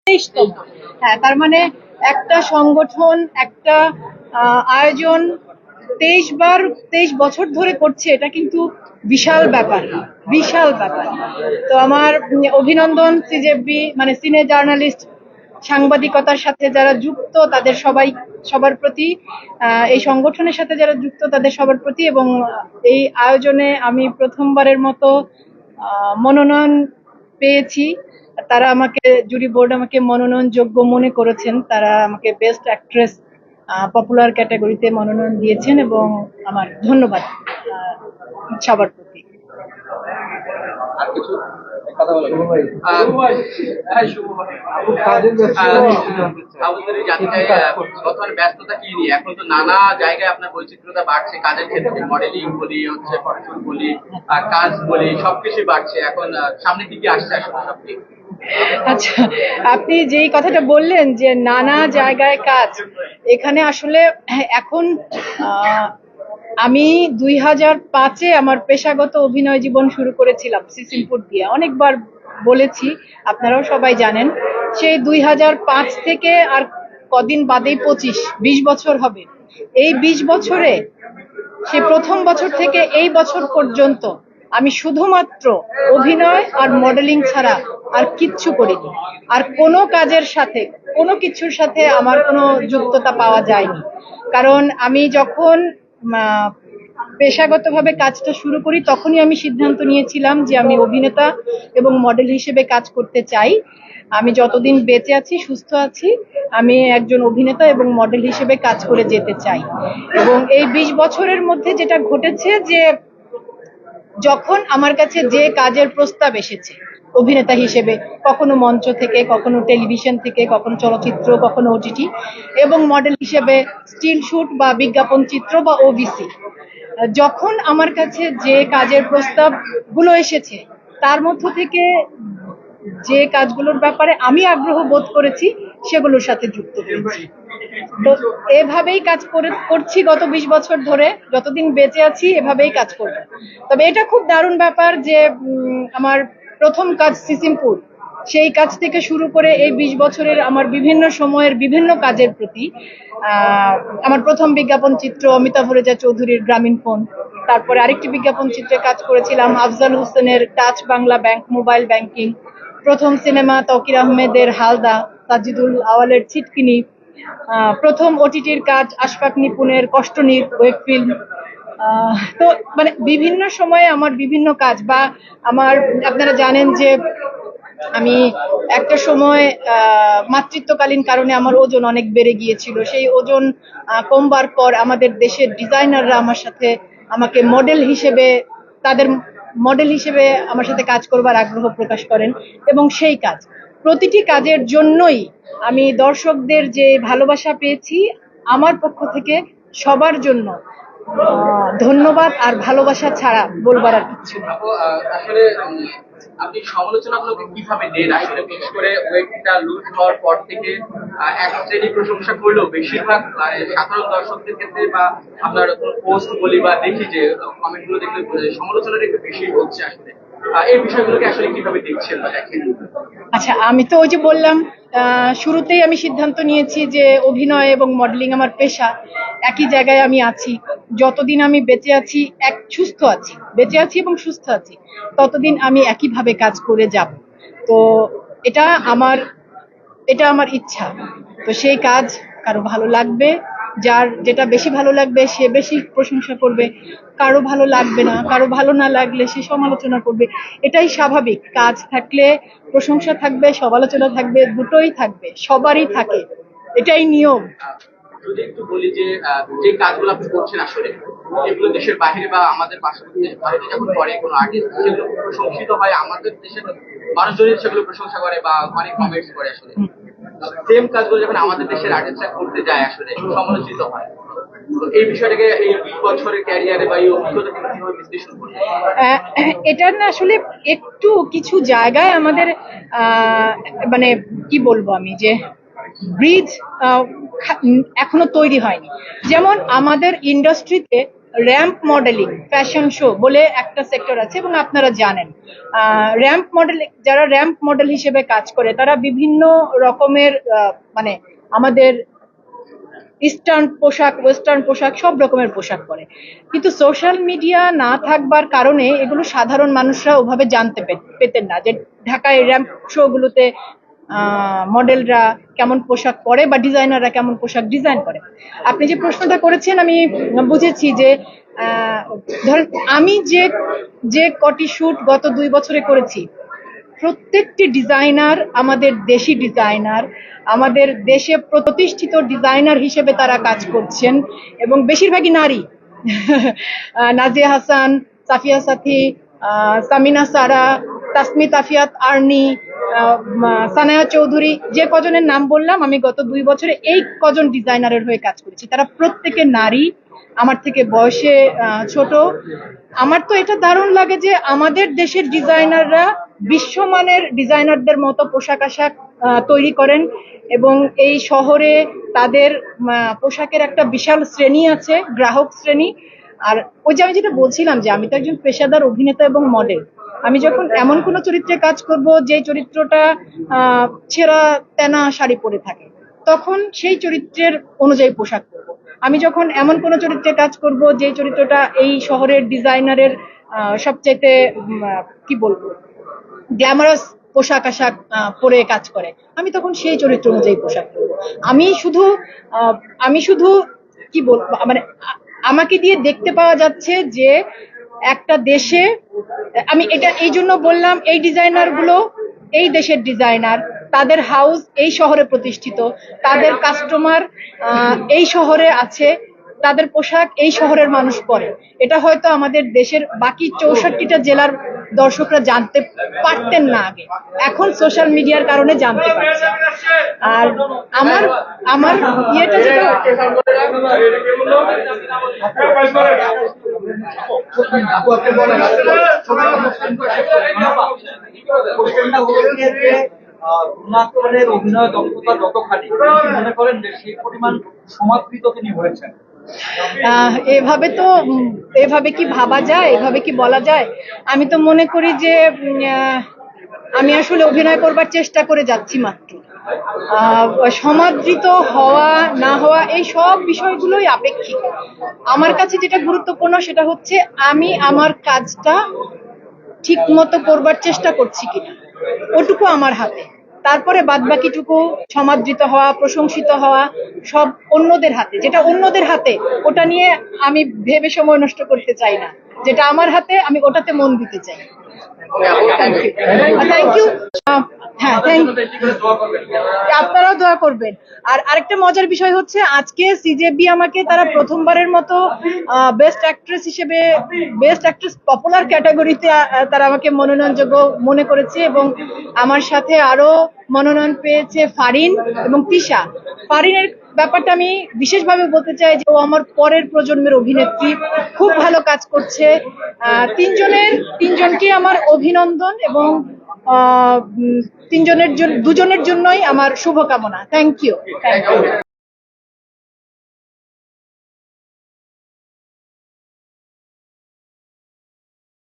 23তম। হ্যাঁ, তার মানে একটা সংগঠন একটা আয়োজন 23 বছর ধরে করছে, এটা কিন্তু বিশাল ব্যাপার, বিশাল ব্যাপার। তো আমার অভিনন্দন সিজেবি, মানে সিনে জার্নালিস্ট, সাংবাদিকতার সাথে যারা যুক্ত তাদের সবার প্রতি, এই সংগঠনের সাথে যারা যুক্ত তাদের সবার প্রতি, এবং এই আয়োজনে আমি প্রথমবারের মতো মনোনয়ন পেয়েছি। তারা আমাকে, জুরি বোর্ড আমাকে মনোনয়নযোগ্য মনে করেছেন, তারা আমাকে বেস্ট অ্যাক্ট্রেস পপুলার ক্যাটাগরিতে মনোনয়ন দিয়েছেন, এবং আমার ধন্যবাদ সবার প্রতি। আর কিছু কথা বলেন আমাদের বর্তমানে ব্যস্ততা কি নিয়ে? এখন তো নানা জায়গায় আপনার বৈচিত্র্যতা বাড়ছে, কাজের ক্ষেত্রে মডেলিং বলি, হচ্ছে ফটোশুট বলি, কাজ বলি, সবকিছু বাড়ছে। এখন সামনে কি কি আসছে আসলে সবটি? আচ্ছা, আপনি যেই কথাটা বললেন যে নানা জায়গায় কাজ, এখানে আসলে এখন আমি 2005-এ আমার পেশাগত অভিনয় জীবন শুরু করেছিলাম সিসিমপুর দিয়ে, অনেকবার বলেছি, আপনারাও সবাই জানেন। সেই 2005 থেকে আর কদিন বাদেই 20 বছর হবে। এই 20 বছরে, সে প্রথম বছর থেকে এই বছর পর্যন্ত আমি শুধুমাত্র অভিনয় আর মডেলিং ছাড়া আর কিচ্ছু করিনি। আর কোনো কাজের সাথে, কোনো কিছুর সাথে আমার কোনো যুক্ততা পাওয়া যায়নি। কারণ আমি যখন পেশাগতভাবে কাজটা শুরু করি তখনই আমি সিদ্ধান্ত নিয়েছিলাম যে আমি অভিনেতা এবং মডেল হিসেবে কাজ করতে চাই। আমি যতদিন বেঁচে আছি, সুস্থ আছি, আমি একজন অভিনেতা এবং মডেল হিসেবে কাজ করে যেতে চাই। এবং এই 20 বছরের মধ্যে যেটা ঘটেছে যে যখন আমার কাছে যে কাজের প্রস্তাব এসেছে অভিনেতা হিসেবে, কখনো মঞ্চ থেকে, কখনো টেলিভিশন থেকে, কখনো চলচ্চিত্র, কখনো ওটিটি, এবং মডেল হিসেবে স্টিল শুট বা বিজ্ঞাপন চিত্র বা ওবিসি, যখন আমার কাছে যে কাজের প্রস্তাব গুলো এসেছে তার মধ্য থেকে যে কাজগুলোর ব্যাপারে আমি আগ্রহ বোধ করেছি সেগুলোর সাথে যুক্ত হয়েছি। তো এভাবেই কাজ করছি গত 20 বছর ধরে, যতদিন বেঁচে আছি এভাবেই কাজ করব। তবে এটা খুব দারুণ ব্যাপার যে আমার প্রথম কাজ সিসিমপুর, সেই কাজ থেকে শুরু করে এই 20 বছরের আমার বিভিন্ন সময়ের বিভিন্ন কাজের প্রতি, আমার প্রথম বিজ্ঞাপন চিত্র অমিতাভ রেজা চৌধুরীর গ্রামীণ ফোন, তারপরে আরেকটি বিজ্ঞাপন চিত্রে কাজ করেছিলাম আফজাল হোসেনের touch Bangla bank mobile banking, প্রথম সিনেমা তৌকির আহমেদের হালদা, তাজিদুল আওয়ালের ছিটকিনি, প্রথম ওটিটির কাজ আশফাক নিপুণের কষ্টনীর ওয়েব ফিল্ম। তো মানে বিভিন্ন সময়ে আমার বিভিন্ন কাজ, বা আমার, আপনারা জানেন যে আমি একটা সময় মাতৃত্বকালীন কারণে আমার ওজন অনেক বেড়ে গিয়েছিল। সেই ওজন কমবার পর আমাদের দেশের ডিজাইনাররা আমাকে মডেল হিসেবে, তাদের মডেল হিসেবে আমার সাথে কাজ করবার আগ্রহ প্রকাশ করেন, এবং সেই কাজ, প্রতিটি কাজের জন্যই আমি দর্শকদের যে ভালোবাসা পেয়েছি, আমার পক্ষ থেকে সবার জন্য ধন্যবাদ আর ভালোবাসা ছাড়া বলবার আর কিছু নেই। আসলে আপনি সমালোচনাগুলোকে কিভাবে দেন? আসলে বিশেষ করে ওয়েটটা লুজ হওয়ার পর থেকে এক শ্রেণী প্রশংসা করলেও বেশিরভাগ সাধারণ দর্শকদের ক্ষেত্রে বা আপনার পোস্ট বলি বা দেখি যে কমেন্ট গুলো দেখলে সমালোচনাটা একটু বেশি হচ্ছে আসলে। এই বিষয়গুলোকে আসলে কিভাবে দেখছেন বা দেখেন? আচ্ছা, আমি তো ওই যে বললাম, শুরুতেই আমি সিদ্ধান্ত নিয়েছি যে অভিনয় এবং মডেলিং আমার পেশা, একই জায়গায় আমি আছি। যতদিন আমি বেঁচে আছি, বেঁচে আছি এবং সুস্থ আছি, ততদিন আমি একইভাবে কাজ করে যাব। তো এটা আমার এটা আমার ইচ্ছা। তো সেই কাজ কারো ভালো লাগবে, যার যেটা বেশি ভালো লাগবে সে বেশি প্রশংসা করবে, কারো ভালো লাগবে না, কারো ভালো না লাগলে সে সমালোচনা করবে। এটাই স্বাভাবিক, কাজ থাকলে প্রশংসা থাকবে, সমালোচনা থাকবে, দুটোই থাকবে, সবারই থাকে, এটাই নিয়ম। যদি একটু বলি যে যে কাজগুলো আপনি করছেন আসলে এগুলো দেশের বাইরে বা আমাদের পার্শ্ববর্তী ভারতে যখন করে কোনো আর্টিস্ট, সেগুলো প্রশংসিত হয়, আমাদের দেশের মানুষজনই সেগুলো প্রশংসা করে বা অনেক কমেন্টস করে। আসলে সেম কাজগুলো যখন আমাদের দেশের আর্টিস্টরা করতে যায় আসলে সমালোচিত হয়। এই বিষয়টাকে এই 20 বছরের ক্যারিয়ারে বা এই অভিজ্ঞতাকে কিভাবে বিশ্লেষণ করবে? এটা না আসলে একটু কিছু জায়গায় আমাদের মানে কি বলবো আমি, যে ব্রিজ এখনো তৈরি হয়নি। যেমন আমাদের ইন্ডাস্ট্রিতে র্যাম্প মডেলিং ফ্যাশন শো বলে একটা সেক্টর আছে এবং আপনারা জানেন র্যাম্প মডেল, যারা র্যাম্প মডেল হিসেবে কাজ করে তারা বিভিন্ন রকমের মানে আমাদের ইস্টার্ন পোশাক, ওয়েস্টার্ন পোশাক, সব রকমের পোশাক পরে, কিন্তু সোশ্যাল মিডিয়া না থাকবার কারণে এগুলো সাধারণ মানুষরা ওভাবে জানতে পেতেন না যে ঢাকায় র্যাম্প শো গুলোতে মডেলরা কেমন পোশাক পরে বা ডিজাইনাররা কেমন পোশাক ডিজাইন করে। আপনি যে প্রশ্নটা করেছেন আমি বুঝেছি যে ধরেন আমি যে কটি শুট গত 2 বছরে করেছি, প্রত্যেকটি ডিজাইনার আমাদের দেশি ডিজাইনার, আমাদের দেশে প্রতিষ্ঠিত ডিজাইনার হিসেবে তারা কাজ করছেন এবং বেশিরভাগই নারী। নাজিয়া হাসান, সাফিয়া সাথী, সামিনা সারা, তাসমিত আফিয়াত আর্নি, সানায়া চৌধুরী, যে কজনের নাম বললাম আমি গত 2 বছরে এই কজন ডিজাইনারের হয়ে কাজ করেছি, তারা প্রত্যেকে নারী, আমার থেকে বয়সে ছোট। আমার তো এটা দারুণ লাগে যে আমাদের দেশের ডিজাইনাররা বিশ্বমানের ডিজাইনারদের মতো পোশাক আশাক তৈরি করেন এবং এই শহরে তাদের পোশাকের একটা বিশাল শ্রেণী আছে, গ্রাহক শ্রেণী। আর ওই যে আমি যেটা বলছিলাম যে আমি তো একজন পেশাদার অভিনেতা এবং মডেল, আমি যখন এমন কোনো চরিত্রে কাজ করব যে চরিত্রটা ছেঁড়া তেনা শাড়ি পরে থাকে, তখন সেই চরিত্রের অনুযায়ী পোশাক পরবো। আমি যখন এমন কোনো চরিত্রে কাজ করব যে চরিত্রটা এই শহরের ডিজাইনারের সবচাইতে কি বলবো গ্ল্যামারাস পোশাক আশাক পরে কাজ করে, আমি তখন সেই চরিত্র অনুযায়ী পোশাক পরবো। আমি শুধু কি বলবো, মানে আমাকে দিয়ে দেখতে পাওয়া যাচ্ছে যে একটা দেশে, আমি এটা এই জন্য বললাম এই ডিজাইনার গুলো এই দেশের ডিজাইনার, তাদের হাউস এই শহরে প্রতিষ্ঠিত, তাদের কাস্টমার এই শহরে আছে, তাদের পোশাক এই শহরের মানুষ পরে। এটা হয়তো আমাদের দেশের বাকি 64টা জেলার দর্শকরা জানতে পারতেন না আগে, এখন সোশ্যাল মিডিয়ার কারণে জানতে পারছে। আর আমার আমার ইয়েটা যেটা অভিনয় দক্ষতা যতখানি মনে করেন যে সেই পরিমাণ সমাদৃত তিনি হয়েছেন? এভাবে কি ভাবা যায়, এভাবে কি বলা যায়? আমি তো মনে করি যে আমি আসলে অভিনয় করবার চেষ্টা করে যাচ্ছি মাত্র। সমাদৃত হওয়া না হওয়া এই সব বিষয়গুলোই আপেক্ষিক। আমার কাছে যেটা গুরুত্বপূর্ণ সেটা হচ্ছে আমি আমার কাজটা ঠিক মতো করবার চেষ্টা করছি কিনা, ওটুকু আমার হাতে। তারপরে বাদবাকিটুকু সমাদৃত হওয়া, প্রশংসিত হওয়া সব অন্যদের হাতে। যেটা অন্যদের হাতে ওটা নিয়ে আমি ভেবে সময় নষ্ট করতে চাই না, যেটা আমার হাতে আমি ওটাতে মন দিতে চাই। Thank you. হ্যাঁ, আপনারাও দোয়া করবেন। আর আরেকটা মজার বিষয় হচ্ছে আজকে সিজেবি আমাকে তারা প্রথমবারের মতো বেস্ট অ্যাক্ট্রেস পপুলার ক্যাটাগরিতে তারা আমাকে মনোনয়নযোগ্য মনে করেছে এবং আমার সাথে আরো মনোনয়ন পেয়েছে ফারিন এবং তিশা। ফারিনের ব্যাপারটা আমি বিশেষভাবে বলতে চাই যে ও আমার পরের প্রজন্মের অভিনেত্রী, খুব ভালো কাজ করছে। তিনজনকে আমার অভিনন্দন এবং দুজনের জন্যই আমার শুভকামনা। Thank you.